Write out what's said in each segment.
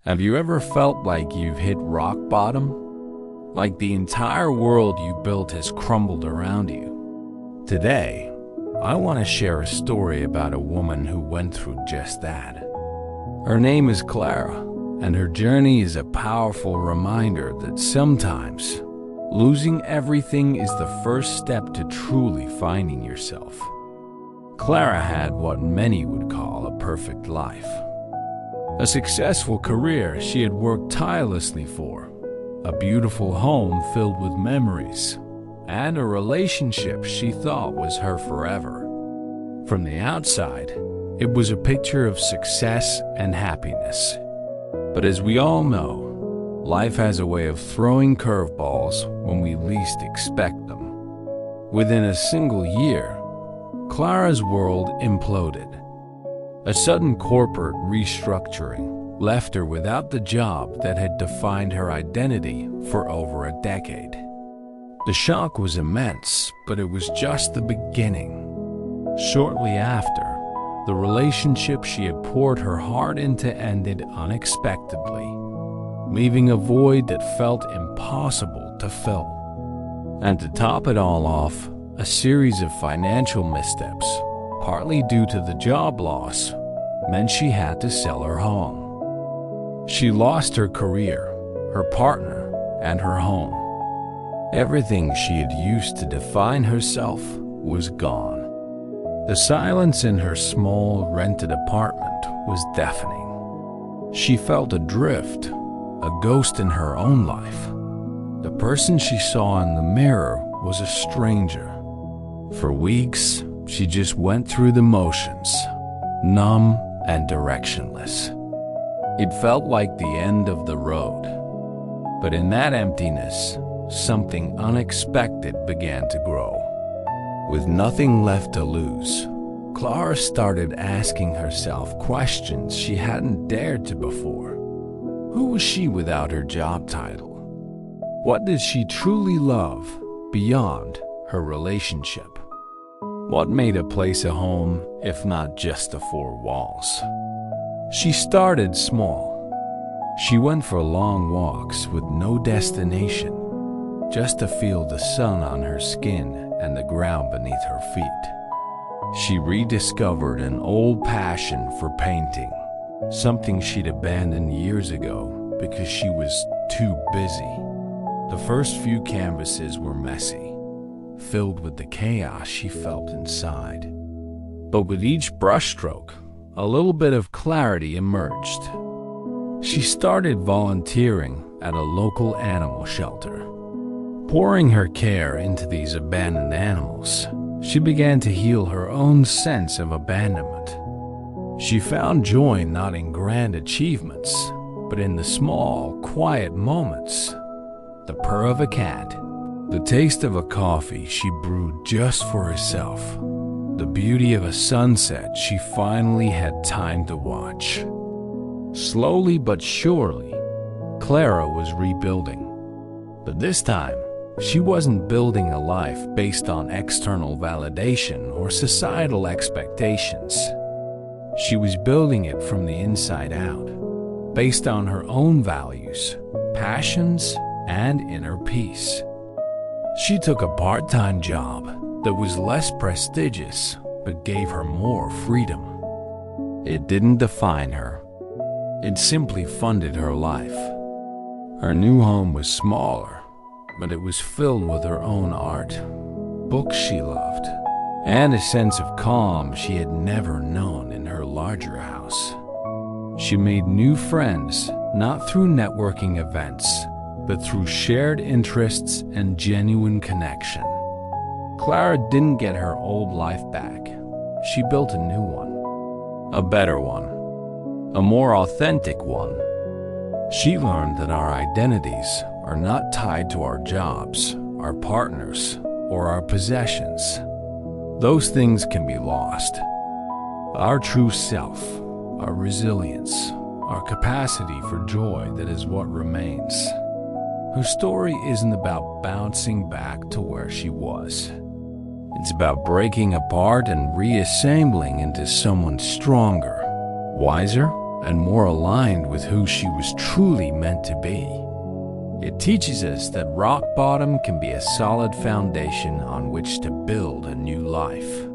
Have you ever felt like you've hit rock bottom? Like the entire world you built has crumbled around you? Today, I want to share a story about a woman who went through just that. Her name is Clara, and her journey is a powerful reminder that sometimes losing everything is the first step to truly finding yourself. Clara had what many would call a perfect life. A successful career she had worked tirelessly for, a beautiful home filled with memories, and a relationship she thought was her forever. From the outside, it was a picture of success and happiness. But as we all know, life has a way of throwing curveballs when we least expect them. Within a single year, Clara's world imploded. A sudden corporate restructuring left her without the job that had defined her identity for over a decade. The shock was immense, but it was just the beginning. Shortly after, the relationship she had poured her heart into ended unexpectedly, leaving a void that felt impossible to fill. And to top it all off, a series of financial missteps, partly due to the job loss, meant she had to sell her home. She lost her career, her partner, and her home. Everything she had used to define herself was gone. The silence in her small, rented apartment was deafening. She felt adrift, a ghost in her own life. The person she saw in the mirror was a stranger. For weeks, she just went through the motions, numb and directionless. It felt like the end of the road. But in that emptiness, something unexpected began to grow. With nothing left to lose, Clara started asking herself questions she hadn't dared to before. Who was she without her job title? What did she truly love beyond her relationship? What made a place a home if not just the four walls? She started small. She went for long walks with no destination, just to feel the sun on her skin and the ground beneath her feet. She rediscovered an old passion for painting, something she'd abandoned years ago because she was too busy. The first few canvases were messy, filled with the chaos she felt inside. But with each brushstroke, a little bit of clarity emerged. She started volunteering at a local animal shelter. Pouring her care into these abandoned animals, she began to heal her own sense of abandonment. She found joy not in grand achievements, but in the small, quiet moments. The purr of a cat, the taste of a coffee she brewed just for herself, the beauty of a sunset she finally had time to watch. Slowly but surely, Clara was rebuilding. But this time, she wasn't building a life based on external validation or societal expectations. She was building it from the inside out, based on her own values, passions, and inner peace. She took a part-time job that was less prestigious but gave her more freedom. It didn't define her. It simply funded her life. Her new home was smaller, but it was filled with her own art, books she loved, and a sense of calm she had never known in her larger house. She made new friends, not through networking events, but through shared interests and genuine connection. Clara didn't get her old life back. She built a new one, a better one, a more authentic one. She learned that our identities are not tied to our jobs, our partners, or our possessions. Those things can be lost. Our true self, our resilience, our capacity for joy, that is what remains. Her story isn't about bouncing back to where she was. It's about breaking apart and reassembling into someone stronger, wiser, and more aligned with who she was truly meant to be. It teaches us that rock bottom can be a solid foundation on which to build a new life.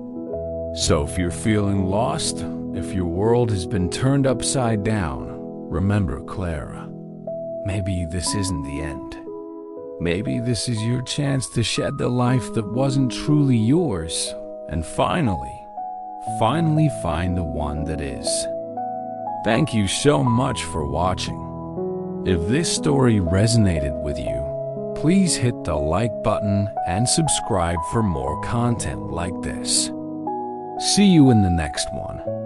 So if you're feeling lost, if your world has been turned upside down, remember, Clara, maybe this isn't the end. Maybe this is your chance to shed the life that wasn't truly yours, and finally find the one that is. Thank you so much for watching. If this story resonated with you, please hit the like button and subscribe for more content like this. See you in the next one.